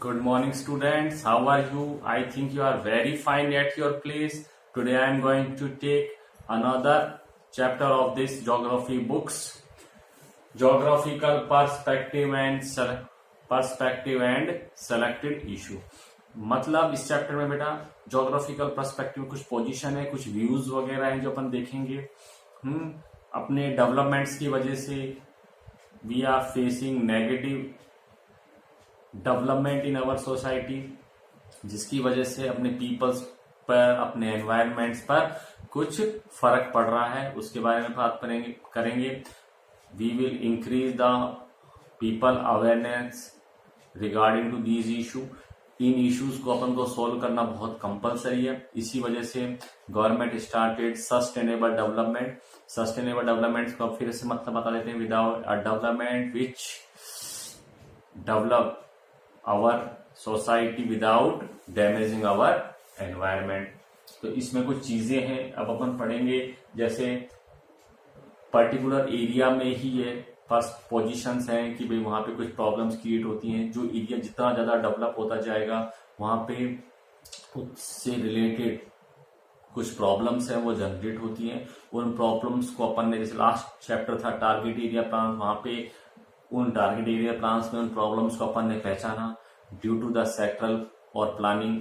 Good morning, students. How are you? I think you are very fine at your place. Today I am going to take another chapter of this geography books, geographical perspective and selected issue. मतलब इस chapter में बेटा geographical perspective कुछ position है, कुछ views वगैरह हैं जो अपन देखेंगे। अपने डेवलपमेंट्स की वजह से we are facing negative development in our society, जिसकी वजह से अपने पीपल्स पर, अपने एनवायरमेंट्स पर कुछ फर्क पड़ रहा है। उसके बारे में बात करेंगे। We will increase the people awareness regarding to these issue. इन इश्यूज को अपन को सोल्व करना बहुत कंपलसरी है। इसी वजह से government started sustainable development. Sustainable development को फिर से मतलब बता देते हैं, without a development which develop our society without damaging our environment. तो इसमें कुछ चीजें हैं, अब अपन पढ़ेंगे। जैसे पर्टिकुलर एरिया में ही ये फर्स्ट पोजीशंस हैं कि भाई वहां पे कुछ प्रॉब्लम्स क्रिएट होती हैं। जो एरिया जितना ज्यादा डेवलप होता जाएगा वहां पे उससे रिलेटेड कुछ प्रॉब्लम्स हैं वो जनरेट होती हैं। उन प्रॉब्लम्स को अपन ने, जैसे लास्ट चैप्टर था टारगेट एरिया प्लान, वहां पे उन टारगेट एरिया प्लान्स में उन प्रॉब्लम्स को अपन ने पहचाना ड्यू टू द सेक्टरल और प्लानिंग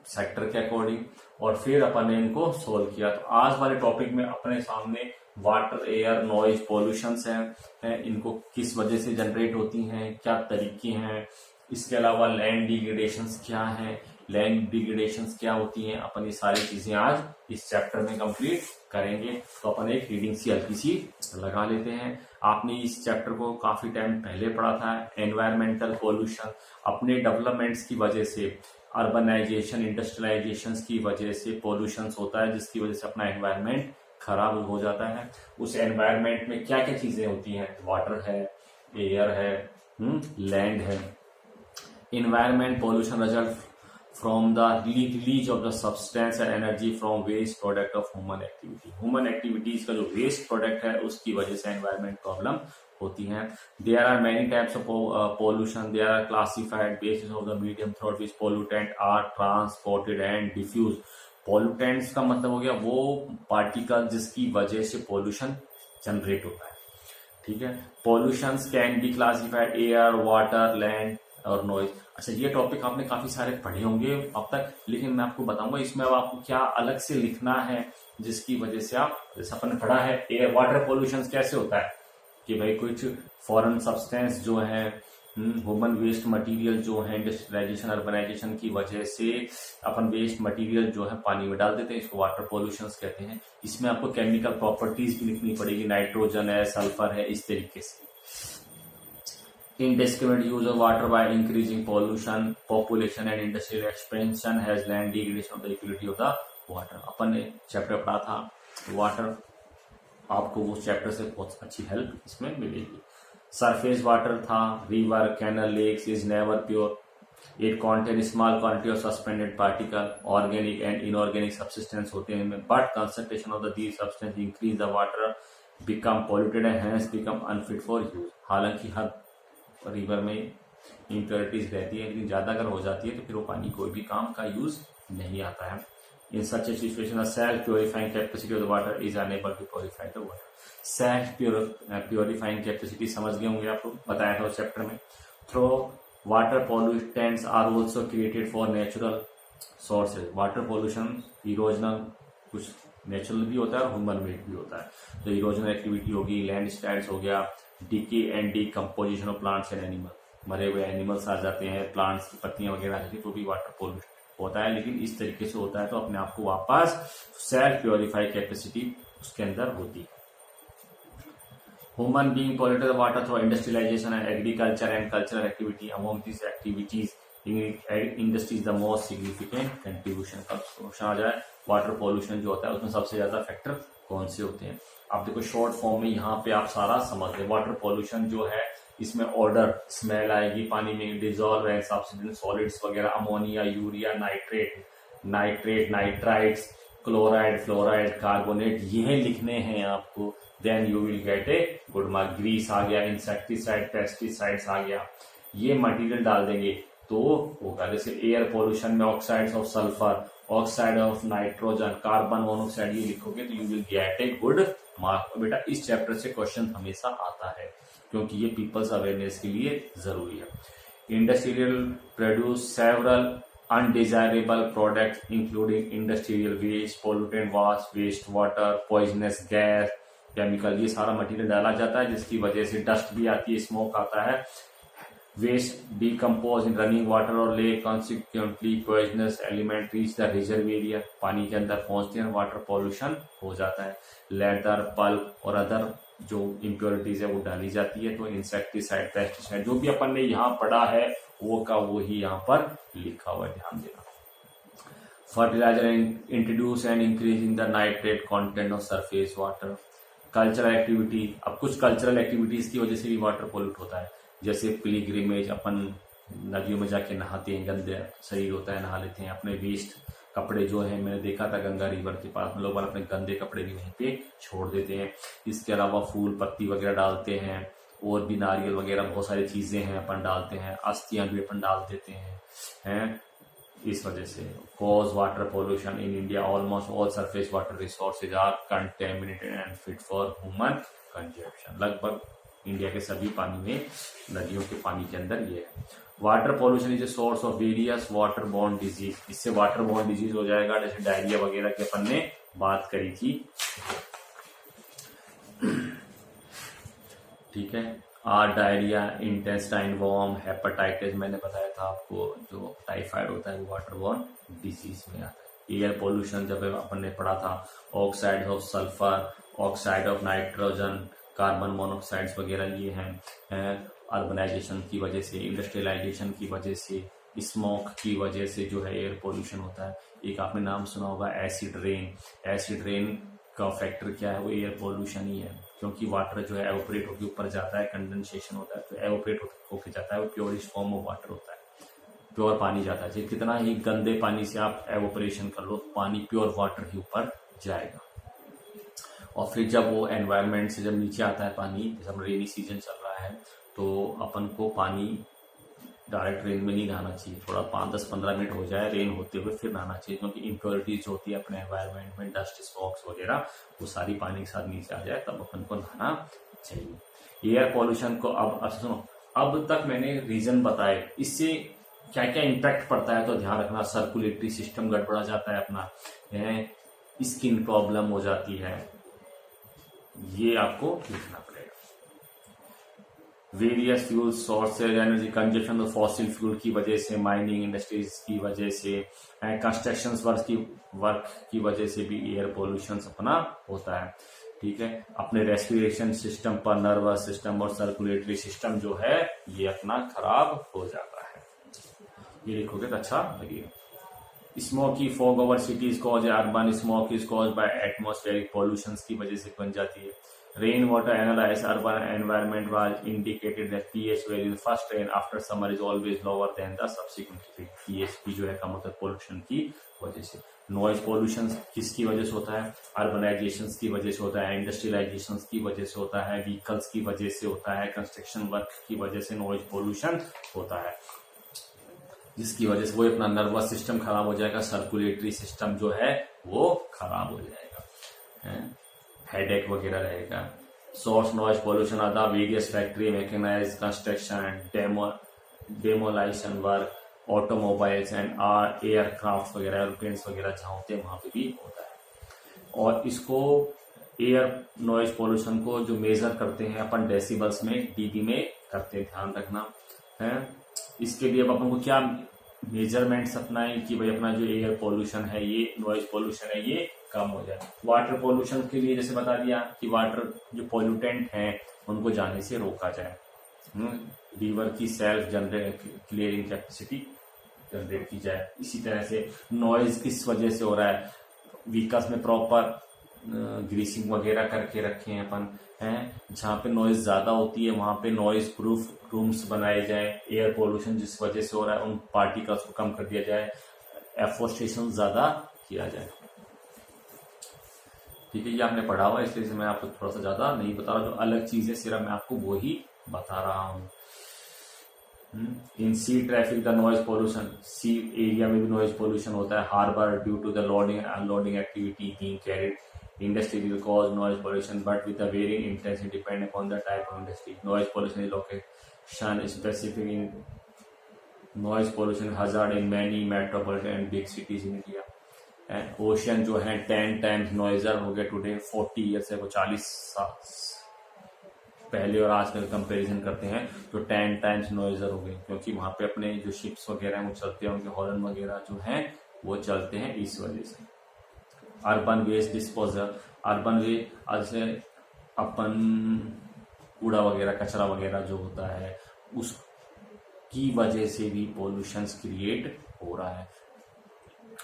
सेक्टर के अकॉर्डिंग, और फिर अपन ने इनको सोल्व किया। तो आज वाले टॉपिक में अपने सामने वाटर, एयर, नॉइज, पॉल्यूशंस हैं, इनको किस वजह से जनरेट होती हैं, क्या तरीके हैं। इसके अलावा लैंड डिग्रेडेशंस क्या हैं, लैंड डिग्रेडेशंस क्या होती हैं। अपन ये सारी चीजें आज इस चैप्टर में कंप्लीट करेंगे। तो अपन एक रीडिंग सी हल्की सी लगा लेते हैं। आपने इस चैप्टर को काफी टाइम पहले पढ़ा था। एनवायरमेंटल पॉल्यूशन अपने डेवलपमेंट्स की वजह से, अर्बनाइजेशन, इंडस्ट्रियलाइजेशन की वजह से पॉल्यूशन होता है, जिसकी वजह से अपना एनवायरमेंट खराब हो जाता है। उस एनवायरमेंट में क्या क्या चीजें होती हैं, वाटर है, एयर है, लैंड है। Environment pollution result from the release of the substance and energy from waste product of human activity। Human activities का जो वेस्ट प्रोडक्ट है उसकी वजह से एनवायरमेंट प्रॉब्लम होती है। There are many types of pollution, there are classified basis of the medium through which pollutant are transported and diffuse. Pollutants का मतलब हो गया वो पार्टिकल जिसकी वजह से पोल्यूशन जनरेट होता है, ठीक है। Pollutions can be classified air, water, land और नॉइज। अच्छा, ये टॉपिक आपने काफी सारे पढ़े होंगे अब तक, लेकिन मैं आपको बताऊंगा इसमें अब आपको क्या अलग से लिखना है, जिसकी वजह से आप, जैसे अपन ने पढ़ा है एयर वाटर पॉल्यूशन कैसे होता है कि भाई कुछ फॉरेन सब्सटेंस जो है, ह्यूमन वेस्ट मटेरियल जो है, इंडस्ट्रियलाइजेशन, अर्बनाइजेशन की वजह से अपन वेस्ट मटेरियल जो है पानी में डाल देते हैं, इसको वाटर पॉल्यूशन कहते हैं। इसमें आपको केमिकल प्रॉपर्टीज भी लिखनी पड़ेगी, नाइट्रोजन है, सल्फर है, इस तरीके से। Indiscriminate use of water by increasing pollution, population and industrial expansion has land degradation of the equilibrium of the water। अपन ने चैप्टर पढ़ा था वाटर, आपको वो चैप्टर से बहुत अच्छी हेल्प इसमें मिलेगी। सरफेस वाटर था, river, canal, lakes is never pure, it contain small quantity of suspended particle, organic and inorganic substance होते हैं इनमें, but concentration of the these substance increase the water become polluted and hence become unfit for use. हालांकि हर river में impurities रहती है, लेकिन ज्यादा अगर हो जाती है तो फिर वो पानी कोई भी काम का यूज नहीं आता है। In such a situation self purifying capacity of the water is unable to purify the water. Self purifying capacity समझ गए होंगे, आपको बताया था उस चैप्टर में। Throw water pollutants are also created for natural sources. Water pollution erosional, कुछ natural भी होता है और ह्यूमन मेड भी होता है। तो इरोजनल एक्टिविटी होगी, लैंड स्लाइड्स हो गया, decay and decomposition of plants and animal, मरे हुए एनिमल्स आ जाते हैं, प्लांट्स की पत्तियां वगैरह आ जाती है, तो भी वाटर पॉल्यूशन होता है। लेकिन इस तरीके से होता है तो अपने आप को वापस सेल्फ प्योरीफाई कैपेसिटी उसके अंदर होती है। Human being polluted water through industrialisation and agriculture and cultural activity, among this activities industry is the most significant contribution. का क्वेश्चन आ जाए वाटर पॉल्यूशन जो होता है उसमें सबसे ज्यादा फैक्टर कौन से होते हैं। आप देखो शॉर्ट फॉर्म में यहाँ पे आप सारा समझ गए। वाटर पॉल्यूशन जो है इसमें ऑर्डर, स्मेल आएगी पानी में, डिजॉल्व एंड सब्स्टिट्यूएंट सॉलिड्स वगैरह, ammonia, urea, nitrate, nitrites, chloride, fluoride, carbonate, ये लिखने हैं आपको। Then you will get a good mark. Grease आ गया, इंसेक्टिसाइड, पेस्टिसाइड्स आ गया, ये मटेरियल डाल देंगे तो होगा। जैसे एयर पोल्यूशन में oxides of sulphur, oxide of nitrogen, carbon monoxide, ये लिखोगे तो you will get a good mark. बेटा इस चैप्टर से क्वेश्चन हमेशा आता है क्योंकि ये पीपल्स अवेयरनेस के लिए जरूरी है। Industrial produce several undesirable products including industrial waste, pollutant waste water, poisonous gas, chemical, ये सारा मटेरियल डाला जाता है जिसकी वजह से डस्ट भी आती है, स्मोक आता है। Waste decompose in running water और lake, consequently poisonous element reach the reservoir, पानी के अंदर पहुंचते हैं, वाटर पॉल्यूशन हो जाता है। लेदर, पल्प और अदर जो इम्प्योरिटीज है वो डाली जाती है। तो इंसेक्टिसाइड, पेस्टिसाइड, जो भी अपन ने यहाँ पढ़ा है वो का वो ही यहाँ पर लिखा हुआ है, ध्यान देना। Fertiliser introduce and increasing the nitrate content of surface water. Cultural activity, अब कुछ कल्चरल एक्टिविटीज की वजह से भी वाटर पोल्यूट होता है, जैसे पिलग्रिमेज, अपन नदियों में जाके नहाते हैं, गंदे शरीर होता है, नहा लेते हैं। अपने वेस्ट कपड़े जो है, मैंने देखा था गंगा रिवर के पास में लोग अपने गंदे कपड़े भी वहीं पे छोड़ देते हैं। इसके अलावा फूल पत्ती वगैरह डालते हैं, और भी नारियल वगैरह बहुत सारी चीजें हैं अपन डालते हैं, अस्थियां भी अपन डाल देते हैं। इस वजह से cause water pollution in India, almost all surface water resources are contaminated and fit for human consumption. लगभग इंडिया के सभी पानी में, नदियों के पानी के अंदर ये है। Water pollution is a source of various water borne disease, इससे वाटर बॉर्न डिजीज हो जाएगा, जैसे डायरिया वगैरह की अपन ने बात करी थी, ठीक है। डायरिया, इंटेस्टाइन वॉर्म, हेपेटाइटिस, मैंने बताया था आपको, जो टाइफाइड होता है वो वाटर बॉर्न डिजीज में आता है। एयर पोल्यूशन जब अपन ने पढ़ा था, oxide of sulphur, oxide of nitrogen, carbon monoxides वगैरह ये हैं। अर्बनाइजेशन की वजह से, इंडस्ट्रियलाइजेशन की वजह से, स्मोक की वजह से जो है एयर पोल्यूशन होता है। एक आपने नाम सुना होगा एसिड रेन। एसिड रेन का फैक्टर क्या है, वो एयर पोल्यूशन ही है, क्योंकि वाटर जो है एवोपरेट होकर ऊपर जाता है, कंडेंसेशन होता है, तो एवोपरेट होकर जाता है, वो प्योरिश फॉर्म ऑफ वाटर होता है, प्योर पानी जाता है। कितना ही गंदे पानी से आप एवोपरेशन कर लो, पानी प्योर वाटर ही ऊपर जाएगा। और फिर जब वो एनवायरनमेंट से जब नीचे आता है पानी, जब रेनी सीजन चल रहा है, तो अपन को पानी डायरेक्ट रेन में नहीं नहाना चाहिए, थोड़ा 5-10-15 मिनट हो जाए रेन होते हुए फिर नहाना चाहिए, क्योंकि इम्प्योरिटीज होती है अपने एनवायरनमेंट में, डस्ट स्मॉक्स वगैरह, वो सारी पानी के साथ नीचे आ जाए तब अपन को नहाना चाहिए। एयर पॉल्यूशन को अब सुनो, अब तक मैंने रीजन बताए, इससे क्या क्या इम्पैक्ट पड़ता है तो ध्यान रखना। सर्कुलेटरी सिस्टम गड़बड़ा जाता है अपना, स्किन प्रॉब्लम हो जाती है, ये आपको लिखना पड़ेगा। Various fuel sources, energy consumption of fossil fuel की वजह से, माइनिंग इंडस्ट्रीज की वजह से, कंस्ट्रक्शन वर्क की वजह से भी एयर पोल्यूशन अपना होता है, ठीक है। अपने रेस्पिरेशन सिस्टम पर, नर्वस सिस्टम और सर्कुलेटरी सिस्टम जो है ये अपना खराब हो जाता है। ये लिखोगे तो अच्छा लगेगा। Smoky fog over cities cause, urban smoke is cause by atmospheric pollution की वजह से बन जाती है। Rain water analyse urban environment was indicated that pH value in first rain after summer is always lower than the subsequent. PH की जो है कम होता है पोल्यूशन की वजह से। नॉइज पोल्यूशन किसकी वजह से होता है, अर्बनाइजेशन की वजह से होता है, इंडस्ट्रियलाइजेशन की वजह से होता है, व्हीकल्स की वजह से होता है, कंस्ट्रक्शन वर्क की वजह से नॉइज पोल्यूशन होता है, जिसकी वजह से वो अपना नर्वस सिस्टम खराब हो जाएगा, सर्कुलेटरी सिस्टम जो है वो खराब हो जाएगा, हेडेक वगैरह रहेगा। सोर्स नॉइज पोल्यूशन आता है various factory, mechanise construction, demolition work, automobiles and aircraft वगैरह, एरोप्लेन्स वगैरह जहाँ होते हैं वहां पे भी होता है। और इसको एयर नॉइज पोल्यूशन को जो मेजर करते हैं अपन डेसिबल्स में, डीबी में करते हैं, ध्यान रखना है। इसके लिए अब अपन को क्या मेजरमेंट्स अपनाएं कि भाई अपना जो एयर पोल्यूशन है, ये नॉइज पोल्यूशन है, ये कम हो जाए। वाटर पोल्यूशन के लिए जैसे बता दिया कि वाटर जो पोल्यूटेंट हैं उनको जाने से रोका जाए, रिवर की self generate clearing capacity generate की जाए। इसी तरह से नॉइज किस वजह से हो रहा है, व्हीकल्स में प्रॉपर ग्रीसिंग वगैरह करके रखे हैं अपन, हैं जहाँ पे नॉइज ज्यादा होती है वहां पे नॉइज प्रूफ रूम्स बनाए जाए। एयर पोल्यूशन जिस वजह से हो रहा है उन पार्टिकल्स को कम कर दिया जाए, एफोरेस्टेशन ज्यादा किया जाए, ठीक है। ये आपने पढ़ा हुआ, इसलिए मैं आपको थोड़ा सा ज्यादा नहीं बता रहा, जो अलग चीज है सिर्फ मैं आपको वो ही बता रहा हूँ। In sea traffic the noise pollution, sea area में भी नॉइज पोल्यूशन होता है। Harbour due to the loading unloading activity being carried industry cause noise pollution but with a varying intensity depending upon the type of industry. Noise pollution is location specific in noise pollution hazard in many metropolitan and big cities in India. And ocean जो है 10 times noisier हो गया today 40 year से, वो 40 साल पहले और आज का कंपैरिजन करते हैं तो 10 टाइम्स नॉइजर हो गए, क्योंकि वहां पे अपने जो शिप्स वगैरह हैं वो चलते हैं, उनके हॉर्न वगैरह जो हैं वो चलते हैं इस वजह से। Urban waste disposal, urban waste जैसे अपन कूड़ा वगैरह कचरा वगैरह जो होता है उसकी वजह से भी पोल्यूशन क्रिएट हो रहा है।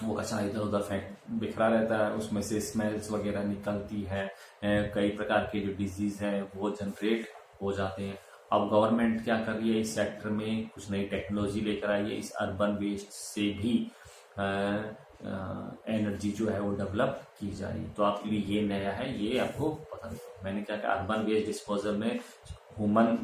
वो कचरा इधर उधर बिखरा रहता है, उसमें से स्मेल्स वगैरह निकलती है, कई प्रकार के जो डिजीज हैं वो जनरेट हो जाते हैं। अब गवर्नमेंट क्या कर रही है, इस सेक्टर में कुछ नई टेक्नोलॉजी लेकर आई है, इस अर्बन वेस्ट से भी एनर्जी जो है वो डेवलप की जा रही है। तो आपके लिए ये नया है, ये आपको पता नहीं। मैंने क्या कहा, अर्बन वेस्ट डिस्पोजल में ह्यूमन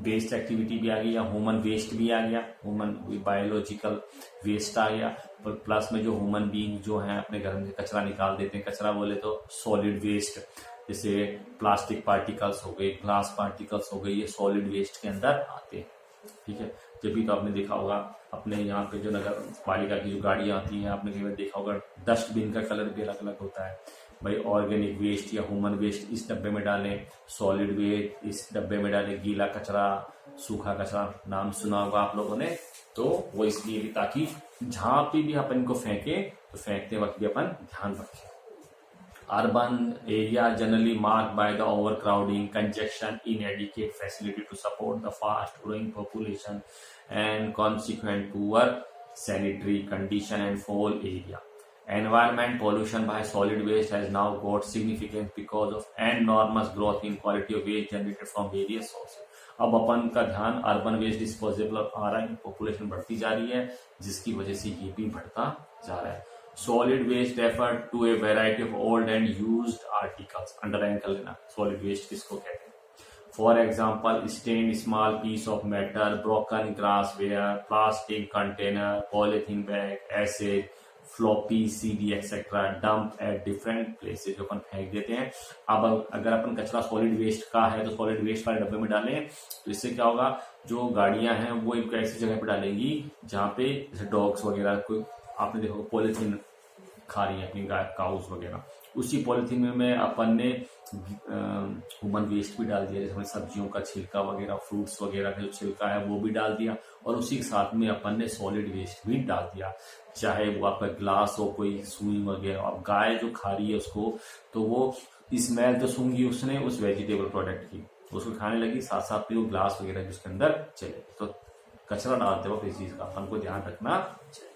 वेस्ट एक्टिविटी भी आ गई या ह्यूमन वेस्ट भी आ गया, ह्यूमन बायोलॉजिकल वेस्ट आ गया, प्लस में जो ह्यूमन बीइंग जो है अपने घर में कचरा निकाल देते हैं। कचरा बोले तो सॉलिड वेस्ट, जैसे प्लास्टिक पार्टिकल्स हो गए, ग्लास पार्टिकल्स हो गए, ये सॉलिड वेस्ट के अंदर आते हैं। ठीक है, जब भी तो आपने देखा होगा अपने यहाँ पे जो नगर पालिका की जो गाड़ियां आती हैं, आपने कई बार देखा होगा डस्टबिन का कलर भी अलग अलग होता है। भाई ऑर्गेनिक वेस्ट या ह्यूमन वेस्ट इस डब्बे में डालें, सॉलिड वेस्ट इस डब्बे में डालें, गीला कचरा, सूखा कचरा, नाम सुना होगा आप लोगों ने। तो वो इसलिए भी ताकि जहां पे भी अपन को फेंके तो फेंकते वक्त भी अपन ध्यान रखें। Urban area generally marked by the overcrowding, congestion, inadequate facility to support the fast growing population, and consequent poor sanitary condition and foul area. Environment pollution by solid waste has now got significance because of enormous growth in quality of waste generated from various sources. अब अपन का ध्यान urban waste disposable आ रहा है, population बढ़ती जा रही है, जिसकी वजह से ये भी बढ़ता जा रहा है। Solid waste refer to a variety of old and used articles. Underline कर लेना solid waste किसको कहते हैं। For example, stained small piece of metal, broken glassware, plastic container, polythene bag, acid, floppy CD etc. dump at different places, जो अपन फेंक देते हैं। अब अगर अपन कचरा सॉलिड वेस्ट का है तो सॉलिड वेस्ट वाले डब्बे में डालें तो इससे क्या होगा, जो गाड़ियां हैं वो एक ऐसी जगह पे डालेंगी जहाँ पे जैसे डॉग्स वगैरह, कोई आपने देखो पॉलिथीन खा रही है अपनी गाय काउस वगैरह, उसी पॉलिथीन में अपन ने ह्यूमन वेस्ट भी डाल दिया, जैसे सब्जियों का छिलका वगैरह, फ्रूट्स वगैरह का जो छिलका है वो भी डाल दिया, और उसी के साथ में अपन ने सॉलिड वेस्ट भी डाल दिया, चाहे वो आपका ग्लास हो, कोई सुई वगैरह। अब गाय जो खा रही है उसको, तो वो स्मेल तो सूंघी उसने उस वेजिटेबल प्रोडक्ट की, उसको खाने लगी, साथ साथ में वो ग्लास वगैरह जिसके अंदर चले। तो कचरा डालते वक्त इस चीज का अपन को ध्यान रखना चाहिए।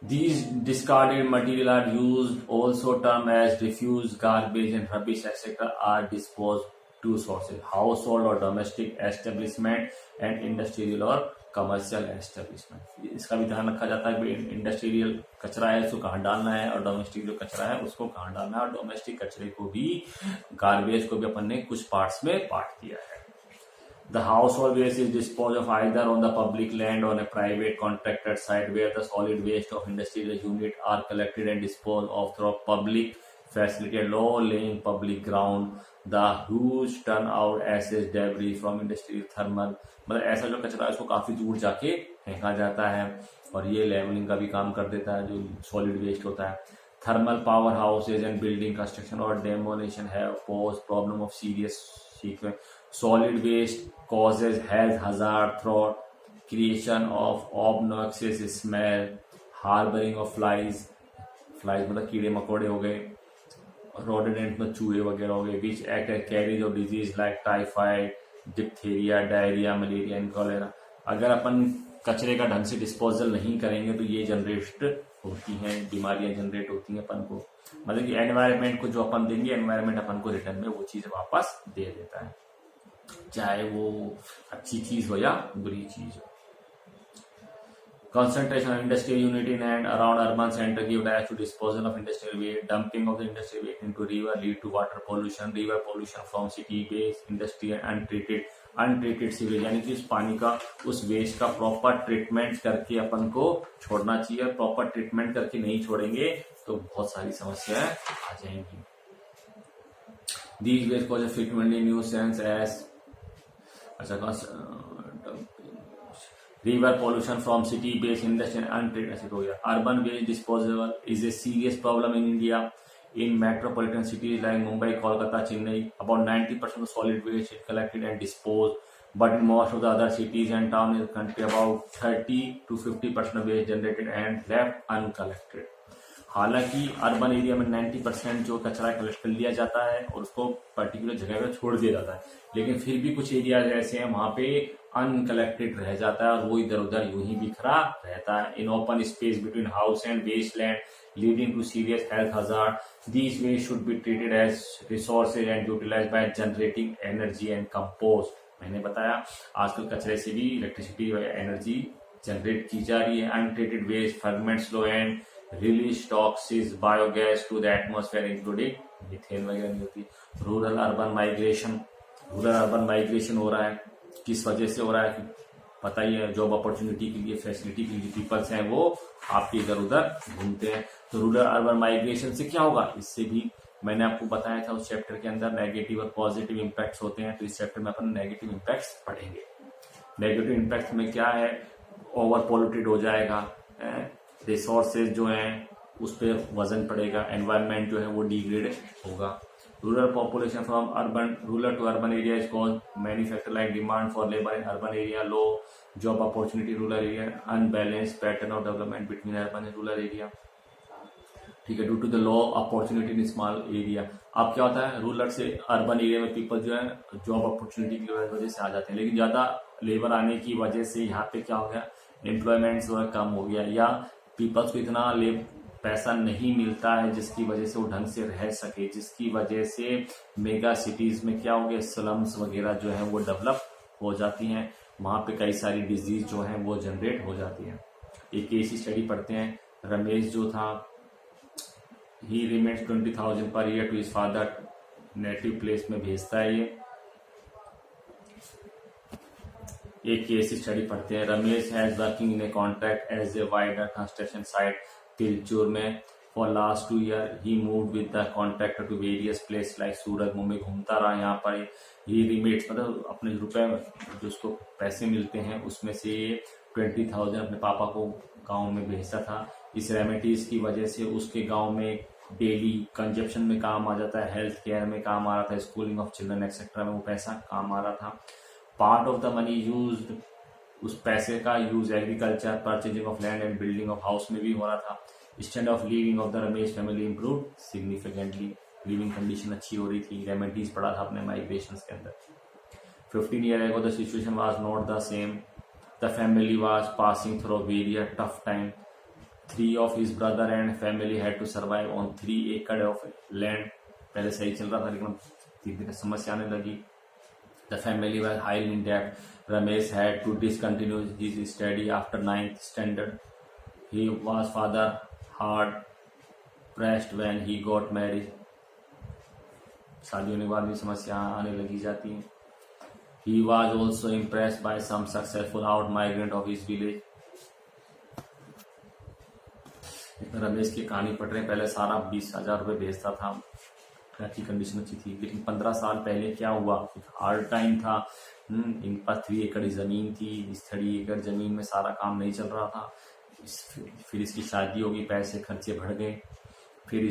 These discarded material are used, also termed as refuse, garbage and rubbish etc. are disposed to sources, household or domestic establishment and industrial or commercial establishment. इसका भी ध्यान रखा जाता है कि इंडस्ट्रियल कचरा है उसको कहाँ डालना है और डोमेस्टिक जो कचरा है उसको कहाँ डालना है, और डोमेस्टिक कचरे को भी, गार्बेज को भी अपन ने कुछ पार्ट्स में बांट दिया है। The household waste is disposed of either on the public land or on a private contracted site where the solid waste of industrial unit are collected and disposed of through public facility and low-lying public ground. The huge turnout acid debris from industrial thermal, मतलब ऐसा जो कचरा है उसको काफी दूर जाके फेंका जाता है, और ये लेवलिंग का भी काम कर देता है जो सॉलिड वेस्ट होता है। Thermal power houses and building construction or demolition have posed problem of serious sequence. Solid waste causes health hazard through creation of obnoxious smell, harboring of flies मतलब कीड़े मकोड़े हो गए, rodent में चूहे वगैरह हो गए, which act as carriers of disease like typhoid, diphtheria, diarrhea, malaria and cholera. अगर अपन कचरे का ढंग से डिस्पोजल नहीं करेंगे तो ये जनरेट होती हैं, बीमारियां जनरेट होती हैं अपन को, मतलब कि एनवायरनमेंट को जो अपन देंगे, एनवायरनमेंट अपन को रिटर्न में वो चीज वापस दे देता है, चाहे वो अच्छी चीज हो या बुरी चीज हो। Concentration of industrial unit in and around urban center give rise to disposal of industrial waste. Dumping of the industrial waste into river lead to water pollution from city-based industry and untreated untreated sewage, यानी कि उस पानी का, उस waste का proper treatment करके अपन को छोड़ना चाहिए। प्रॉपर ट्रीटमेंट करके नहीं छोड़ेंगे तो बहुत सारी समस्याएं आ जाएंगी। These waste cause a frequently nuisance as river pollution from city-based industry and untreated हो गया। Urban waste disposal is a serious problem in India. In metropolitan cities like Mumbai, Kolkata, Chennai, about 90% of solid waste is collected and disposed. But in most of the other cities and towns in the country, about 30 to 50% of waste generated and left uncollected. हालांकि urban area में 90% जो कचरा collect कर लिया जाता है और उसको पर्टिकुलर जगह पे छोड़ दिया जाता है, लेकिन फिर भी कुछ एरिया ऐसे हैं वहां पे अनकलेक्टेड रह जाता है और वो इधर उधर यूं ही बिखरा रहता है। In open space between house and waste land leading to serious health hazard. These waste should be treated as resources and utilised by generating energy and compost. मैंने बताया आजकल कचरे से भी इलेक्ट्रिसिटी और एनर्जी जनरेट की जा रही है। Untreated waste ferment slow and release toxic biogas to the atmosphere including methane वगैरह नहीं होती। रूरल अर्बन माइग्रेशन हो रहा है। किस वजह से हो रहा है पता ही है, जॉब अपॉर्चुनिटी के लिए, फैसिलिटी के लिए पीपल्स हैं वो आपके इधर उधर घूमते हैं। तो रूरल अर्बन माइग्रेशन से क्या होगा, इससे भी मैंने आपको बताया था उस चैप्टर के अंदर नेगेटिव और पॉजिटिव इम्पैक्ट्स होते हैं। तो इस चैप्टर में अपन नेगेटिव इम्पैक्ट्स पढ़ेंगे। नेगेटिव इम्पैक्ट में क्या है, ओवर पोल्यूटेड हो जाएगा, रिसोर्सेज जो हैं उस पर वजन पड़ेगा, एनवायरनमेंट जो है वो डिग्रेड होगा। Rural population from rural to urban area is cause manufacture like demand for labour in urban area, low job opportunity rural area, unbalance pattern of development between urban and rural area. ठीक है, due to the low opportunity in small area. अब क्या होता है, rural से urban area में people जो है जॉब अपॉर्चुनिटी की वजह से आ जाते हैं, लेकिन ज्यादा लेबर आने की वजह से यहाँ पे क्या हो गया, एम्प्लॉयमेंट जो है कम हो गया, या पीपल्स को इतना पैसा नहीं मिलता है जिसकी वजह से वो ढंग से रह सके, जिसकी वजह से मेगा सिटीज में क्या हो गया, स्लम्स वगैरह जो है वो डेवलप हो जाती हैं। वहां पे कई सारी डिजीज जो है वो जनरेट हो जाती है। एक केस स्टडी पढ़ते हैं, रमेश जो था ही remains 20,000 per year to his father, native place में भेजता है ये। एक केस स्टडी पढ़ते हैं, Ramesh has working in a contract as a wider construction site तिलचुर में for last 2 year. He move with the contractor to various place like Surat, Mumbai घूमता रहा। यहाँ पर ही रिमेट्स मतलब अपने रुपए जो उसको पैसे मिलते हैं उसमें से 20,000 अपने पापा को गांव में भेजता था। इस रेमेडीज की वजह से उसके गांव में डेली कंजप्शन में काम आ जाता है, हेल्थ केयर में काम आ रहा था, स्कूलिंग ऑफ चिल्ड्रन एक्सेट्रा में वो पैसा काम आ रहा था। Part of the money used, उस पैसे का use agriculture, purchasing of land and building of house में भी हो रहा था। Standard of living of the Ramesh family improve significantly, living condition अच्छी हो रही थी। रेमेडीज पड़ा था अपने माइग्रेशन के अंदर। 15 year ago the situation was not the same, the family was passing through various tough time. 3 of his brother and family had to survive on 3 acres of land। पहले सही चल रहा था लेकिन धीरे धीरे समस्या आने लगी। The family was highly in debt. Ramesh had to discontinue his study after 9th standard. He was father hard pressed when he got married. शादी होने के बाद भी समस्या आने लगी जाती है। He was also impressed by some successful out migrant of his village. Ramesh की कहानी पढ़ रहे हैं, पहले सारा 20,000 रुपये भेजता था, घर की कंडीशन अच्छी थी, लेकिन 15 साल पहले क्या हुआ, हार्ड टाइम था। इनके पास 3 एकड़ जमीन थी, इस 3 एकड़ जमीन में सारा काम नहीं चल रहा था। फिर इसकी शादी होगी, पैसे खर्चे बढ़ गए। फिर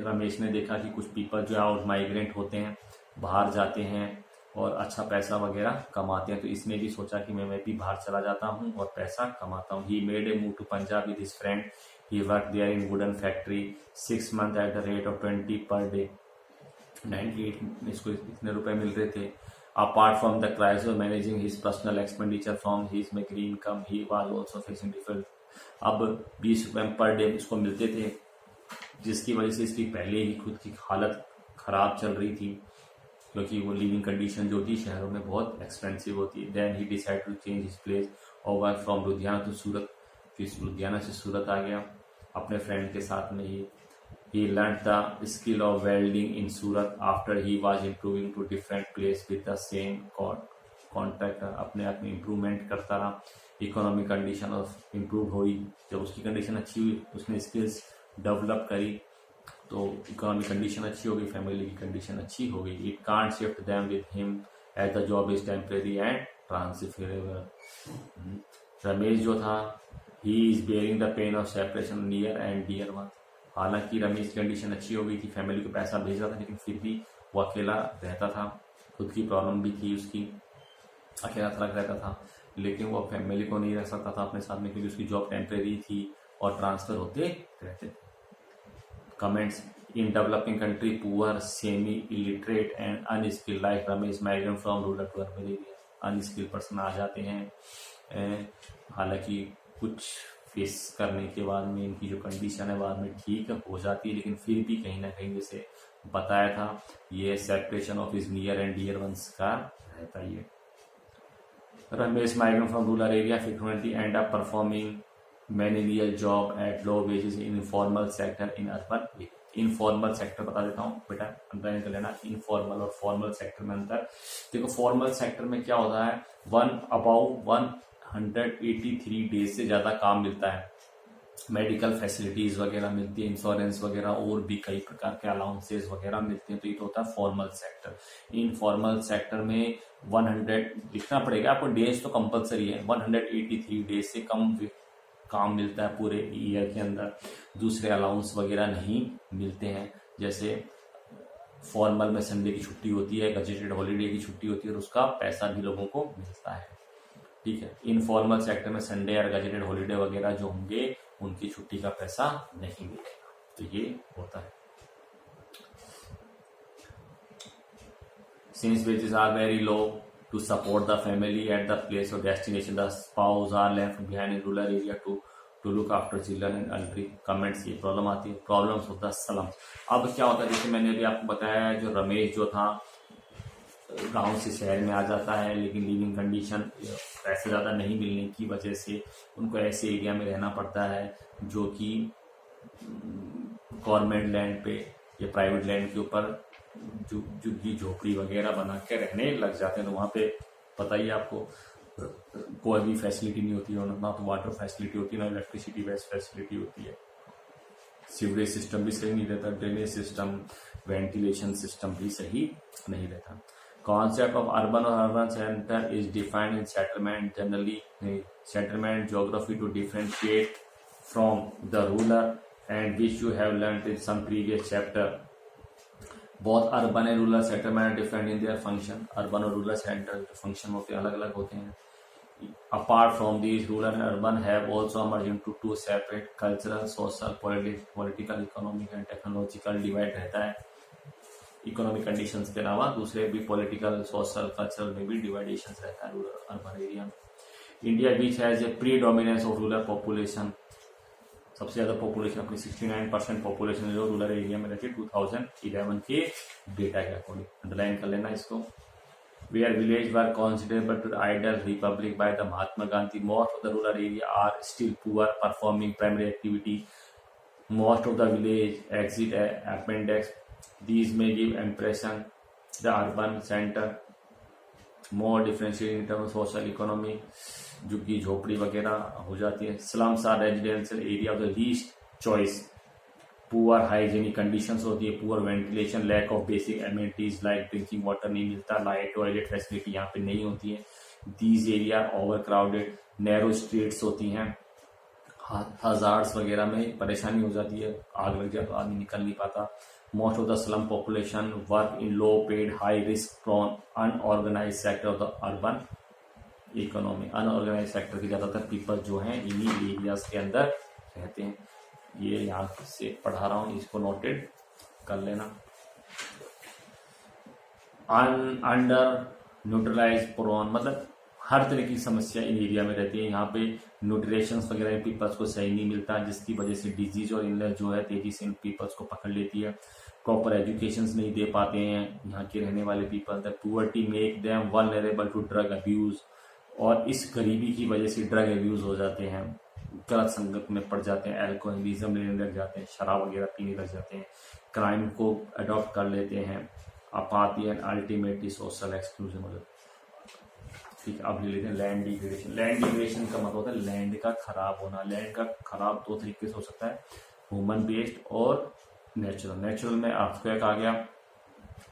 रमेश ने देखा कि कुछ पीपल जो आउट माइग्रेंट होते हैं, बाहर जाते हैं और अच्छा पैसा वगैरह कमाते हैं, तो इसने भी सोचा कि मैं भी बाहर चला जाता हूँ और पैसा कमाता हूँ। He made a move to Punjab with his friend. He worked there in wooden factory 6 months at the rate of 20 per day। 98 में इसको इतने रुपए मिल रहे थे। Apart from the crisis of managing his personal expenditure from his meager income, he was also facing difficult। अब 20 रुपए per day इसको मिलते थे, जिसकी वजह से इसकी पहले ही खुद की हालत खराब चल रही थी, क्योंकि वो लिविंग कंडीशन जो थी शहरों में बहुत एक्सपेंसिव होती है। Then he decided to change his place of work from Ludhiana to सूरत। फिर लुधियाना से सूरत आ गया अपने फ्रेंड के साथ में ही। He learned the skill of welding in Surat after he was improving to different place with the same contract अपने आप में इम्प्रूवमेंट करता रहा। इकोनॉमिक कंडीशन ऑफ इम्प्रूव हुई, जब उसकी कंडीशन अच्छी हुई उसने स्किल्स डेवलप करी तो इकोनॉमिक कंडीशन अच्छी हो गई, फैमिली की कंडीशन अच्छी हो गई। It can't shift them with him as the job is temporary and transferable. Ramesh जो था, he is bearing the pain of separation near and dear one. हालांकि रमेश की कंडीशन अच्छी हो गई थी, फैमिली को पैसा भेज रहा था, लेकिन फिर भी वो अकेला रहता था, खुद की प्रॉब्लम भी थी उसकी, अकेला थलग रहता था, लेकिन वो फैमिली को नहीं रख सकता था अपने साथ में क्योंकि उसकी जॉब टेम्परेरी थी और ट्रांसफर होते रहते थे। Comments, in developing country poor semi illiterate and unskilled like Ramesh migrant from rural to urban area. Unskilled person आ जाते हैं, हालांकि कुछ फेस करने के बाद में इनकी जो कंडीशन है बाद में ठीक हो जाती है, लेकिन फिर भी कहीं ना कहीं जैसे बताया था ये separation of is near and dear ones का रहता ही है। Ramesh migrant from rural area frequently end up performing managerial job at low wages in informal sector in urban area. Informal sector बता देता हूँ बेटा, अंडरलाइन कर लेना, इनफॉर्मल और फॉर्मल सेक्टर में अंतर। देखो फॉर्मल सेक्टर में क्या होता है, 183 डेज से ज्यादा काम मिलता है, मेडिकल फैसिलिटीज वगैरह मिलती है, इंश्योरेंस वगैरह और भी कई प्रकार के अलाउंसेस वगैरह मिलते हैं, तो ये तो होता है फॉर्मल सेक्टर। इनफॉर्मल सेक्टर में 100 लिखना पड़ेगा आपको, डेज तो कंपलसरी है, 183 डेज से कम काम मिलता है पूरे ईयर के अंदर। दूसरे अलाउंस वगैरह नहीं मिलते हैं, जैसे फॉर्मल में संडे की छुट्टी होती है, गजेटेड हॉलीडे की छुट्टी होती है और उसका पैसा भी लोगों को मिलता है, ठीक है। इनफॉर्मल सेक्टर में संडे और गजेटेड हॉलीडे वगैरह जो होंगे उनकी छुट्टी का पैसा नहीं मिलेगा, तो ये होता है। Since wages are very low to support the family at the place of destination, the spouse are left behind in rural area to look after children and elderly. Comments, ये प्रॉब्लम आती है, प्रॉब्लम्स ऑफ द स्लम। अब क्या होता है, जैसे मैंने अभी आपको बताया, जो रमेश जो था गांव से शहर में आ जाता है, लेकिन लिविंग कंडीशन पैसे ज़्यादा नहीं मिलने की वजह से उनको ऐसे एरिया में रहना पड़ता है जो कि गवर्नमेंट लैंड पे या प्राइवेट लैंड के ऊपर झुग्गी झोपड़ी वगैरह बना के रहने लग जाते हैं। तो वहाँ पे पता ही आपको कोई भी फैसिलिटी नहीं होती है, ना तो वाटर फैसिलिटी होती है, ना इलेक्ट्रिसिटी बेस्ड फैसिलिटी होती है, सीवरेज सिस्टम भी सही नहीं रहता, ड्रेनेज सिस्टम, वेंटिलेशन सिस्टम भी सही नहीं रहता। Concept of urban or urban center is defined in settlement generally. Settlement geography to differentiate from the rural and which you have learned in some previous chapter. Both urban and rural settlement are different in their function. Urban और rural center जो function होते हैं अलग अलग होते हैं. Apart from these, rural and urban have also emerged into two separate cultural, social, political, economic and technological divide रहता है. इकोनॉमिक कंडीशंस के अलावा दूसरे भी पॉलिटिकल, सोशल, कल्चरल में भी डिवाइडेशन रहता है रूरल अर्बन एरिया में। India beach has a pre dominance of rural population, सबसे ज्यादा पॉपुलेशन अपनी 69% पॉपुलेशन जो रूरल एरिया में रहती है 2011 के डेटा के अकॉर्डिंग। अंडरलाइन कर लेना इसको। Where village were considerable to the ideal republic by the Mahatma Gandhi, most of the rural area are still poor performing primary activity, most of the village exit appendix, these may give impression the urban center more differentiated in terms of social economy, झुग्गी झोपड़ी वगैरह हो जाती है। slums are residential area of the least choice, poor hygienic conditions होती है, poor ventilation, lack of basic amenities like drinking water नहीं मिलता, light toilet facility यहाँ पे नहीं होती है। these area overcrowded, narrow streets होती हैं, hazards वगैरह में परेशानी हो जाती है, आग लग जाए तो आदमी निकल नहीं पाता। Most of the slum population work in low-paid, high-risk-prone, unorganized sector of the urban economy. Unorganized sector के ज़्यादातर पीपल जो हैं इन्हीं एरियाज के अंदर रहते हैं। ये यहाँ से पढ़ा रहा हूँ, इसको नोटेड कर लेना। अंडर न्यूट्रलाइज प्रोन मतलब हर तरह की समस्या इन एरिया में रहती है। यहाँ पे न्यूट्रिशन वगैरह पीपल्स को सही नहीं मिलता, जिसकी वजह से डिजीज और इलनेस जो है तेजी से इन पीपल्स को पकड़ लेती है। प्रॉपर एजुकेशन नहीं दे पाते हैं यहाँ के रहने वाले people. The poverty make them vulnerable to drug abuse, और इस गरीबी की वजह से ड्रग अब्यूज हो जाते हैं, गलत संगत में पड़ जाते हैं, एल्कोहलिज्म लेने लग जाते हैं, शराब वगैरह पीने लग जाते हैं, क्राइम को अडॉप्ट कर लेते हैं, अपाथी एंड अल्टीमेटली सोशल एक्सक्लूजन। ठीक है, अब ले लेते हैं लैंड डिग्रेडेशन। लैंड डिग्रेडेशन का मतलब होता है लैंड का खराब होना। लैंड का खराब दो तरीके से हो सकता है, ह्यूमन बेस्ड और नेचुरल। नेचुरल में अर्थक्वेक आ गया,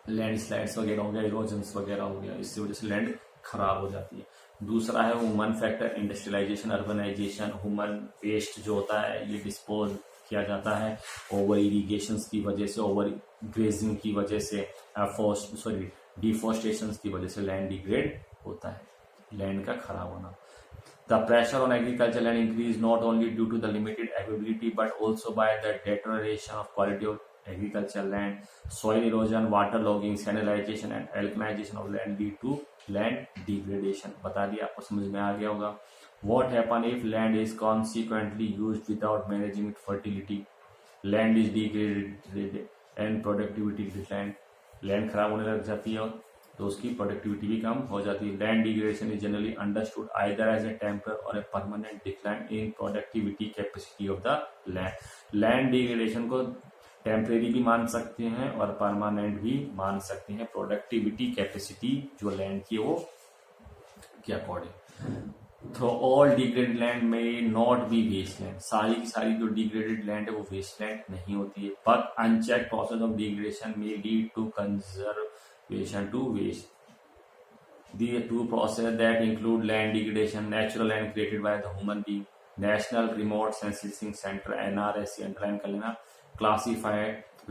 लैंड स्लाइड्स वगैरह हो गया, इरोजन्स वगैरह हो गया, इससे वजह से लैंड खराब हो जाती है। दूसरा है human factor, industrialisation, urbanisation. Human waste जो होता है ये डिस्पोज किया जाता है ओवर इरीगेशन की वजह से, ओवर ग्रेजिंग की वजह से, डिफोरेस्टेशन की वजह से लैंड डिग्रेड होता है, लैंड का खराब होना। The pressure on agricultural land increase not only due to the limited availability but also by the deterioration of quality of agricultural land. Soil erosion, waterlogging, salinization and alkalinization of land lead to land degradation. बता दिया, आपको समझ में आ गया होगा। What happen if land is consequently used without managing its fertility? Land is degraded and productivity decline. Land खराब होने लग जाती है तो उसकी प्रोडक्टिविटी भी कम हो जाती है। Land degradation is generally understood either as a temporary or a permanent decline in productivity capacity of the land. Land degradation को टेम्परेरी भी मान सकते हैं और परमानेंट भी मान सकते हैं, प्रोडक्टिविटी कैपेसिटी जो लैंड की वो के according. Though all degraded land may not be waste land, सारी की सारी जो डिग्रेडेड लैंड है वो वेस्ट लैंड नहीं होती है, but unchecked process of degradation में lead to conservation to waste. The two processes that include land degradation, natural land created by the human being, National Remote Sensing Center (NRSC) underline कर लेना, classify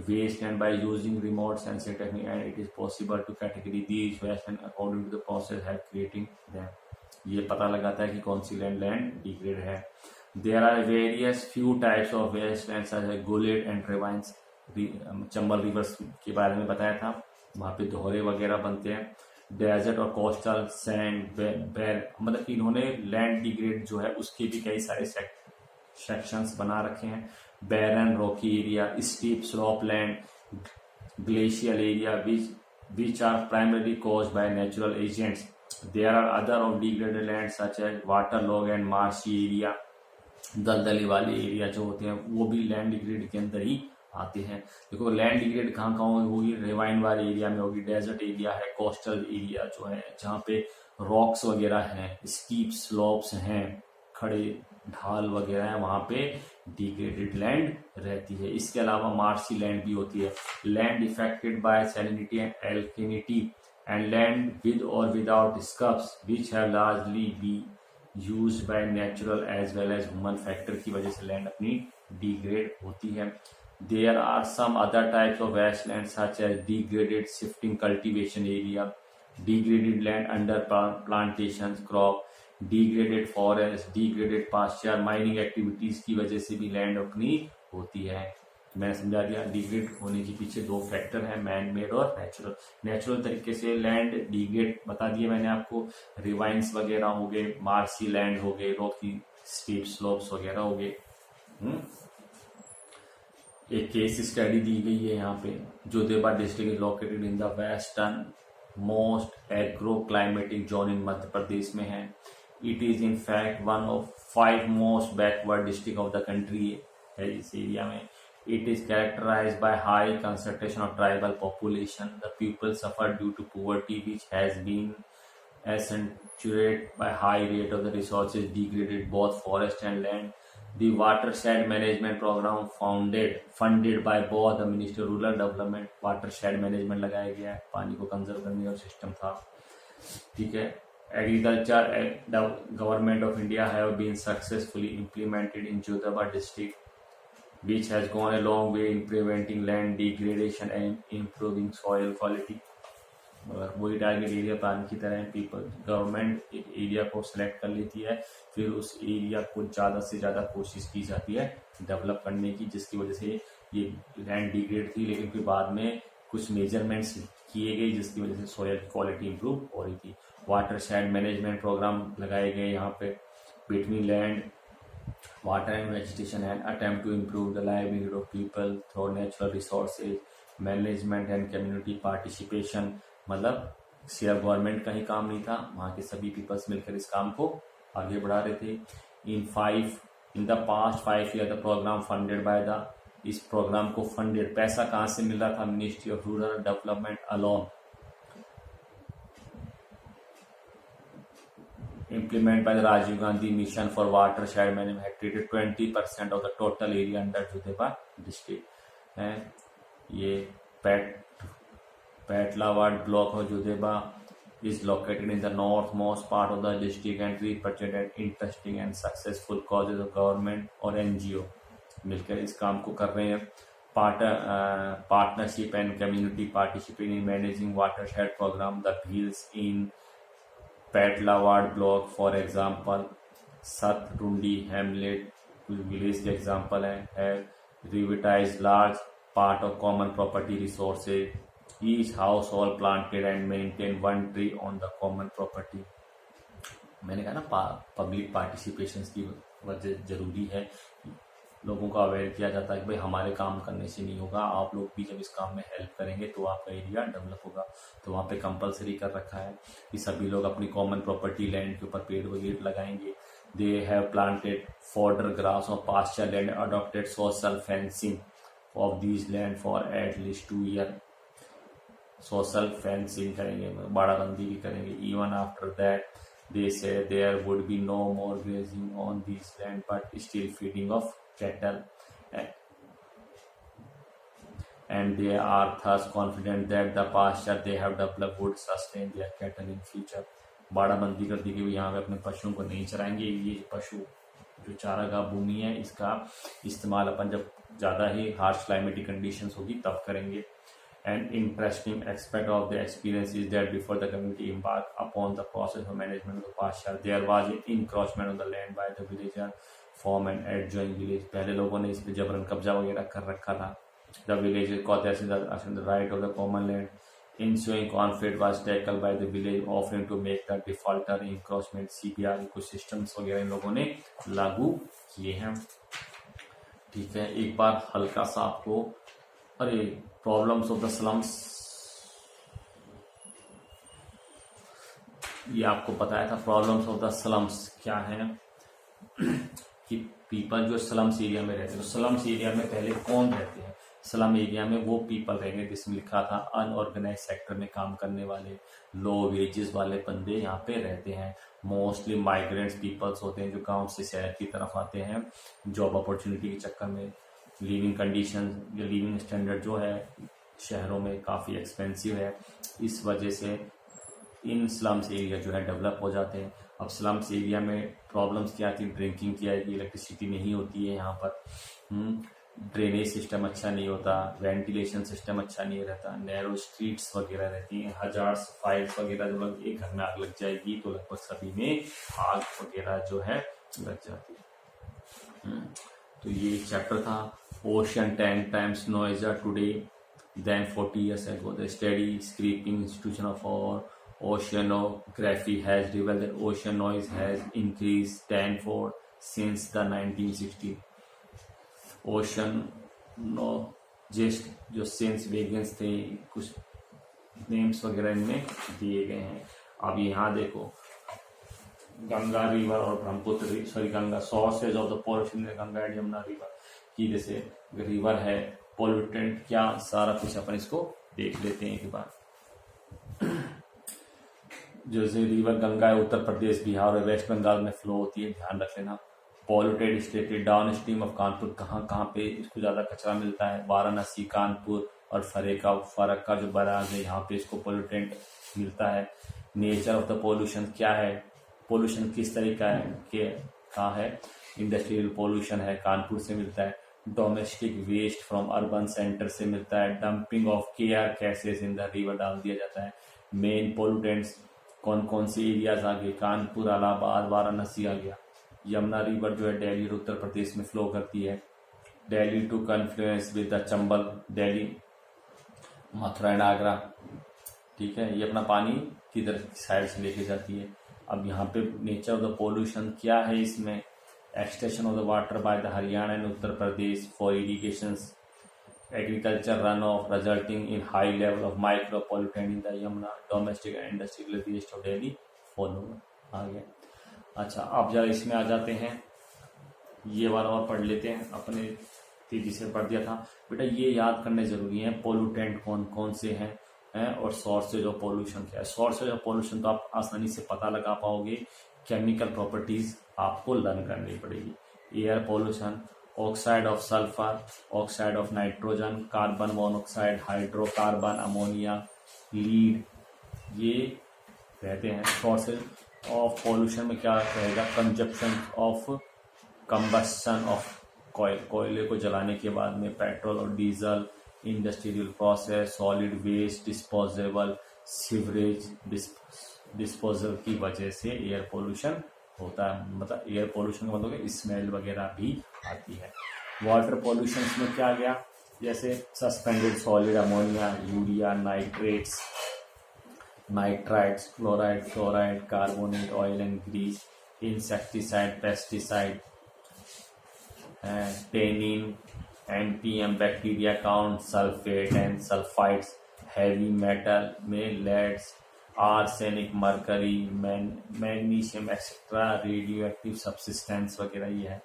waste land by using remote sensing technique and it is possible to categorize these waste land according to the process have creating them. ये पता लगाता है कि कौन सी land degrade है। There are various few types of waste land such as gullet and ravines. Chambal reverse के बारे में बताया था, वहाँ पे दोहरे वगैरह बनते हैं। डेजर्ट और कोस्टल सैंड बेर, मतलब कि इन्होंने लैंड डिग्रेड जो है उसके भी कई सारे सेक्शंस बना रखे हैं। Barren rocky area, steep slope land, glacial area which are primarily caused by natural agents. There are other of degraded land such as waterlogged and marshy area. दलदली वाले एरिया जो होते हैं वो भी लैंड डिग्रेड के अंदर ही आते हैं। देखो लैंड डिग्रेड कहाँ कहाँ होगी, रेवाइन वाले एरिया में होगी, डेजर्ट एरिया है, कोस्टल एरिया जो है जहाँ पे रॉक्स वगैरह हैं, स्टीप स्लोप्स हैं, खड़े ढाल वगैरह है, वहाँ पे डिग्रेडेड लैंड रहती है। इसके अलावा मार्शी लैंड भी होती है। Land affected by salinity and alkalinity and land with or without scrubs which have largely be used by natural as well as human factor की वजह से लैंड अपनी डिग्रेड होती है। There are some other types of wasteland such as degraded shifting cultivation area, degraded land under plantations, crop, degraded forest, degraded pasture, mining activities की वजह से भी लैंड अपनी होती है। मैंने समझा दिया डिग्रेड होने के पीछे दो फैक्टर हैं, मैन मेड और नेचुरल। नेचुरल तरीके से लैंड डिग्रेड बता दिए मैंने आपको, रिवाइंस वगैरह हो गए, मार्सी लैंड हो गए, रॉकी स्टीप स्लोप्स वगैरह हो गए। एक केस स्टडी दी गई है यहाँ पे, जोधेबार district is located in the western most agro climatic zone in Madhya Pradesh में है। It is in fact one of 5 most backward district of the country है इस एरिया में। It is characterised by high concentration of tribal population. The people suffer due to poverty which has been accentuated by high rate of the resources degraded both forest and land. The watershed management program funded by both the Ministry of Rural Development, watershed management लगाया गया है, पानी को conserve करने का system था, ठीक है। Agriculture government of India have been successfully implemented in Jodhpur district, which has gone a long way in preventing land degradation and improving soil quality. मगर वही टारगेट एरिया प्लान की तरह पीपल गवर्नमेंट एक area को select कर लेती है, फिर उस एरिया को ज़्यादा से ज़्यादा कोशिश की जाती है डेवलप करने की, जिसकी वजह से ये लैंड डिग्रेड थी, लेकिन फिर बाद में कुछ मेजरमेंट्स किए गए जिसकी वजह से सॉइल क्वालिटी इंप्रूव हो रही थी। वाटरशेड मैनेजमेंट प्रोग्राम लगाए गए यहाँ पे between land water and vegetation and attempt to improve the livelihood of people through natural resources management and community participation. मतलब सिर्फ गवर्नमेंट का ही काम नहीं था, वहाँ के सभी पीपल्स मिलकर इस काम को आगे बढ़ा रहे थे। In the past 5 year the programme funded by the, इस प्रोग्राम को फंडेड पैसा कहाँ से मिल रहा था, ministry of rural development alone. implemented by the Rajiv Gandhi Mission for Watershed Management had treated 20% of the total area under Jodhpur district. है ये Petlawad block of Jodhpur is located in the northmost part of the district and represented interesting and successful causes of government और NGO मिलकर इस काम को कर रहे हैं. Partnership and community participation in managing watershed program. The hills in Petlawad block, for example, Satrundi hamlet village के example है revitalized large part of common property resources. Each household planted and maintained one tree on the common property. मैंने कहा ना public participation की वजह जरूरी है. लोगों को अवेयर किया जाता है कि भाई हमारे काम करने से नहीं होगा, आप लोग भी जब इस काम में हेल्प करेंगे तो आपका एरिया डेवलप होगा. तो वहाँ पे कंपलसरी कर रखा है कि सभी लोग अपनी कॉमन प्रॉपर्टी लैंड के ऊपर पेड़ वगैरह लगाएंगे. They have planted fodder grass और pasture land, adopted social fencing of these land for at least 2 year. Social fencing करेंगे, बाड़ाबंदी भी करेंगे. Even after that they say there would be no more grazing on this land but still feeding of cattle, and they are thus confident that the pasture they have developed would sustain their cattle in future. बाड़ाबंदी कर दी कि यहाँ पे अपने पशुओं को नहीं चराएंगे. ये पशु जो चारागाह भूमि है इसका इस्तेमाल अपन जब ज़्यादा ही हार्श क्लाइमेटिक कंडीशंस होगी तब करेंगे. An interesting aspect of the experience is that before the community embarked upon the process of management of the pasture, there was an encroachment on the land by the villager from an adjoining village. पहले लोगों ने इस पे जबरन कब्जा वगैरह कर रखा था. The villagers contested the right of the common land. Ensuing conflict was tackled by the village, offering to make the defaulter encroachment CBR ecosystems वगैरह इन लोगों ने लागू किए हैं. ठीक है, एक बार हल्का सा आपको प्रॉब्लम्स ऑफ द स्लम्स ये आपको बताया था. प्रॉब्लम्स ऑफ द स्लम्स क्या है कि पीपल जो स्लम्स एरिया में रहते हैं, स्लम्स एरिया में पहले कौन रहते हैं? स्लम एरिया में वो पीपल रहेंगे जिसमें लिखा था अनऑर्गेनाइज सेक्टर में काम करने वाले, लो वेजेस वाले बंदे यहाँ पे रहते हैं. मोस्टली माइग्रेंट्स पीपल्स होते हैं जो गांव से शहर की तरफ आते हैं जॉब अपॉर्चुनिटी के चक्कर में. लिविंग कंडीशन या लिविंग स्टैंडर्ड जो है शहरों में काफ़ी एक्सपेंसिव है. इस वजह से इन स्लम्स एरिया जो है डेवलप हो जाते हैं. अब स्लम्स एरिया में प्रॉब्लम्स क्या आती है? ड्रिंकिंग की आएगी, इलेक्ट्रिसिटी नहीं होती है यहाँ पर, ड्रेनेज सिस्टम अच्छा नहीं होता, वेंटिलेशन सिस्टम अच्छा नहीं रहता, नैरो स्ट्रीट्स वगैरह रहती हैं, हजार्ड्स फायर्स वगैरह जो लग, एक घर में आग लग जाएगी तो लगभग सभी में आग वगैरह जो है लग जाती है. तो ये चैप्टर था. Ocean 10 times noisier today than 40 years ago. The steady creeping institution of our oceanography has revealed that ocean noise has increased tenfold since the 1960s. ओशनोलॉजिस्ट जो सेंस वेगन्स थे, कुछ नेम्स वगैरह इनमें दिए गए हैं. अब यहाँ देखो गंगा रिवर और Brahmaputra Ganga sources of the pollution, Ganga and Yamuna river की जैसे रिवर है, पोल्यूटेंट क्या सारा कुछ अपन इसको देख लेते हैं एक बार. जैसे रिवर गंगा है उत्तर प्रदेश, बिहार और वेस्ट बंगाल में फ्लो होती है, ध्यान रख लेना. Polluted state down stream of Kanpur, कहाँ पे इसको ज़्यादा कचरा मिलता है? वाराणसी, कानपुर और फरक्का जो बराज है यहाँ पे इसको पोल्यूटेंट मिलता है. नेचर ऑफ द पोल्यूशन क्या है? पोल्यूशन किस तरह का है? इंडस्ट्रियल पोल्यूशन है, कानपुर से मिलता है. Domestic waste from urban centre से मिलता है. Dumping of carcasses in the river डाल दिया जाता है. मेन पोल्यूटेंट्स कौन कौन से एरियाज आ गए? कानपुर, इलाहाबाद, वाराणसी आ गया. यमुना रिवर जो है दिल्ली और उत्तर प्रदेश में फ्लो करती है. Delhi to confluence with the Chambal, Delhi, Mathura and Agra. ठीक है, ये अपना पानी किधर साइड से लेके जाती है. अब यहाँ पे नेचर ऑफ द पोल्यूशन क्या है? इसमें extension of the water by the Haryana and Uttar Pradesh for irrigation, agriculture run off resulting in high level of micro pollutant in the Yamuna, domestic and industrial waste of Delhi follow आ गया. अच्छा, अब जरा इसमें आ जाते हैं, ये वाला और पढ़ लेते हैं. अपने तेजी से पढ़ दिया था बेटा, ये याद करने जरूरी है पोल्यूटेंट कौन कौन से हैं और सोर्सेज ऑफ पोल्यूशन क्या है. सोर्सेज ऑफ पोल्यूशन तो आप आसानी से पता लगा पाओगे केमिकल प्रॉपर्टीज आपको लर्न करनी पड़ेगी। Air pollution, oxide of sulphur, oxide of nitrogen, carbon monoxide, hydrocarbon, ammonia, lead, ये रहते हैं। सोर्सेज ऑफ पोल्यूशन में क्या रहेगा, कंजप्शन ऑफ कंबस्शन ऑफ कोयले को जलाने के बाद में पेट्रोल और diesel, industrial process, solid waste disposable, sewerage disposal की वजह से एयर पोल्यूशन होता है। मतलब एयर पोल्यूशन का मतलब स्मेल वगैरह भी आती है। वाटर पोल्यूशन में क्या गया, जैसे suspended solid, ammonia, urea, nitrates, nitrites, chloride, fluoride, carbonate, oil and grease, insecticide, pesticide, tannin, MPM, bacteria count, sulphate and sulphides, heavy metal में leads, arsenic, mercury, magnesium etcetera, radio active substances वगैरह ये है।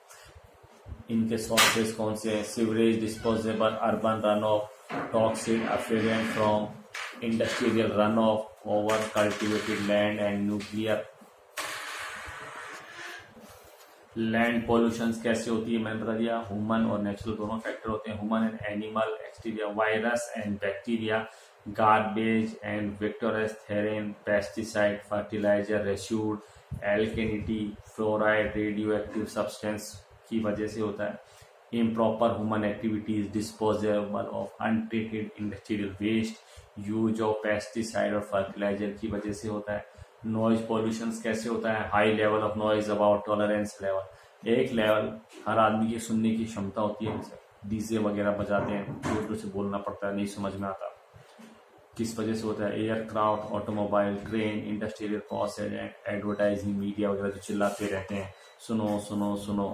इनके sources कौन से हैं, sewerage disposable, urban run off, toxic effluent from industrial run off, over cultivated land and nuclear. Land pollution कैसे होती है, मैंने बता दिया। ह्यूमन और नेचुरल दोनों फैक्टर होते हैं, ह्यूमन एंड एनिमल, एक्सटीरिया, virus and bacteria, garbage and vectors, थेरेन, pesticide, fertiliser, residue, alkalinity, fluoride, radio active substance की वजह से होता है। Improper human activities, disposable of untreated industrial waste, use of pesticide और फर्टिलाइजर की वजह से होता है। नॉइज पोल्यूशन कैसे होता है, high level of noise about tolerance level, एक लेवल हर आदमी की सुनने की क्षमता होती है। डीजे वगैरह बजाते हैं, जोर जोर से बोलना पड़ता है, नहीं समझ में आता। किस वजह से होता है, aircraft, automobile, train, industrial process, advertising, media वगैरह जो चिल्लाते रहते हैं, सुनो सुनो सुनो,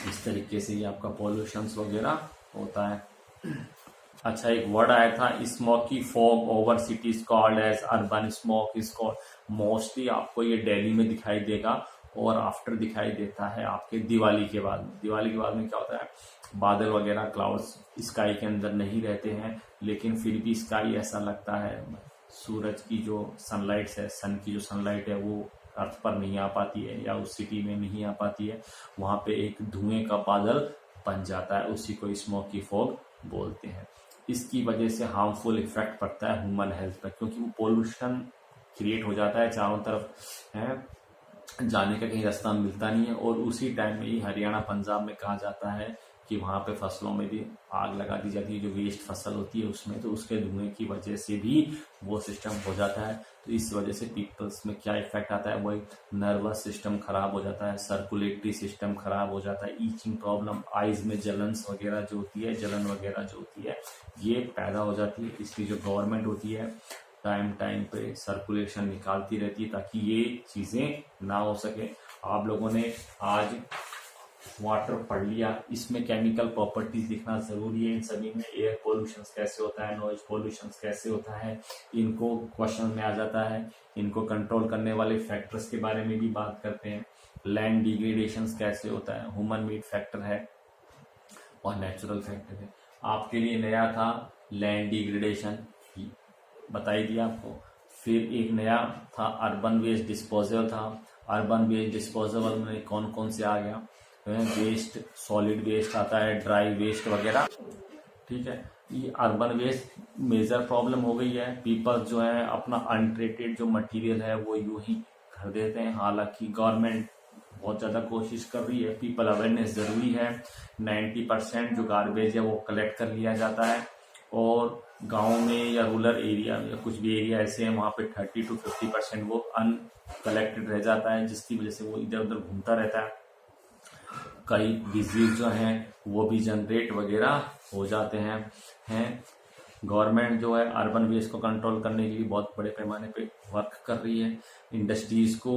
इस तरीके से ये आपका पॉल्यूशन वगैरह होता है। अच्छा, एक वर्ड आया था, smoky fog over cities called as urban smoke is called. Mostly आपको ये दिल्ली में दिखाई देगा और आफ्टर दिखाई देता है आपके दिवाली के बाद। दिवाली के बाद में क्या होता है, बादल वगैरह, क्लाउड्स स्काई के अंदर नहीं रहते हैं, लेकिन फिर भी स्काई ऐसा लगता है सूरज की जो सनलाइट है, सन की जो सनलाइट है वो अर्थ पर नहीं आ पाती है या उस सिटी में नहीं आ पाती है, वहां पे एक धुएं का बादल बन जाता है, उसी को स्मोकी फॉग बोलते हैं। इसकी वजह से हार्मफुल इफेक्ट पड़ता है ह्यूमन हेल्थ पर, क्योंकि वो पोल्यूशन क्रिएट हो जाता है चारों तरफ है, जाने का कहीं रास्ता मिलता नहीं है। और उसी टाइम में ही हरियाणा पंजाब में कहा जाता है कि वहाँ पे फसलों में भी आग लगा दी जाती है, जो वेस्ट फसल होती है उसमें, तो उसके धुएं की वजह से भी वो सिस्टम हो जाता है। तो इस वजह से पीपल्स में क्या इफेक्ट आता है, वही नर्वस सिस्टम खराब हो जाता है, सर्कुलेटरी सिस्टम खराब हो जाता है, ईचिंग प्रॉब्लम, आइज में जलन वगैरह जो होती है, जलन वगैरह जो होती है ये पैदा हो जाती है। इसलिए जो गवर्नमेंट होती है टाइम टाइम पे सर्कुलेशन निकालती रहती है ताकि ये चीजें ना हो सके। आप लोगों ने आज वाटर पढ़ लिया, इसमें केमिकल प्रॉपर्टीज लिखना जरूरी है। इन सभी में एयर पोल्यूशन कैसे होता है, नॉइज पोल्यूशन कैसे होता है, इनको क्वेश्चन में आ जाता है। इनको कंट्रोल करने वाले फैक्टर्स के बारे में भी बात करते हैं। लैंड डिग्रेडेशन कैसे होता है, ह्यूमन मेड फैक्टर है और नेचुरल फैक्टर है। आपके लिए नया था लैंड डिग्रेडेशन, बता ही दिया आपको। फिर एक नया था अर्बन वेस्ट डिस्पोजल था। अर्बन वेस्ट डिस्पोजल में कौन कौन से आ गया, वेस्ट, सॉलिड वेस्ट आता है, ड्राई वेस्ट वगैरह, ठीक है। ये अर्बन वेस्ट मेजर प्रॉब्लम हो गई है। पीपल जो है अपना अनट्रीटेड जो मटेरियल है वो यूं ही कर देते हैं, हालांकि गवर्नमेंट बहुत ज़्यादा कोशिश कर रही है, पीपल अवेयरनेस ज़रूरी है। 90% जो गार्बेज है वो कलेक्ट कर लिया जाता है, और गाँव में या रूरल एरिया में या कुछ भी एरिया ऐसे हैं वहाँ पे 30 to 50% वो अनकलेक्टेड रह जाता है, जिसकी वजह से वो इधर उधर घूमता रहता है। कई डिजीज जो हैं वो भी जनरेट वगैरह हो जाते हैं। गवर्नमेंट जो है अर्बन वेस्ट को कंट्रोल करने के लिए बहुत बड़े पैमाने पे वर्क कर रही है। इंडस्ट्रीज को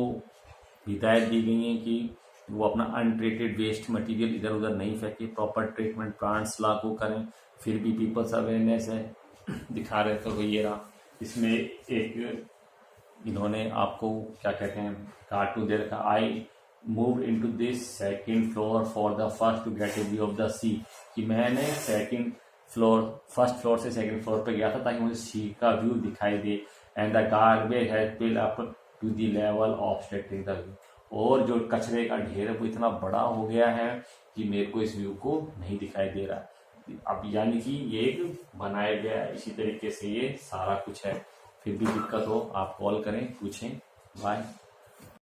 हिदायत दी गई है कि वो अपना अनट्रीटेड वेस्ट मटेरियल इधर उधर नहीं फेंके, प्रॉपर ट्रीटमेंट प्लांट्स लागू करें। फिर भी पीपल्स अवेयरनेस है, दिखा रहे थे तो ये रहा। इसमें एक इन्होंने आपको क्या कहते हैं कार्टून दे रखा, I move into this second floor for the first to get a view of the sea, कि मैंने फर्स्ट फ्लोर से सेकंड फ्लोर पे गया था ताकि मुझे सी का व्यू दिखाई दे। And the garbage has filled up to the level of stating the view, और जो कचरे का ढेर है वो इतना बड़ा हो गया है कि मेरे को इस व्यू को नहीं दिखाई दे रहा। अब यानी कि ये एक बनाया गया है, इसी तरीके से ये सारा कुछ है। फिर भी दिक्कत हो आप कॉल करें, पूछें। बाय।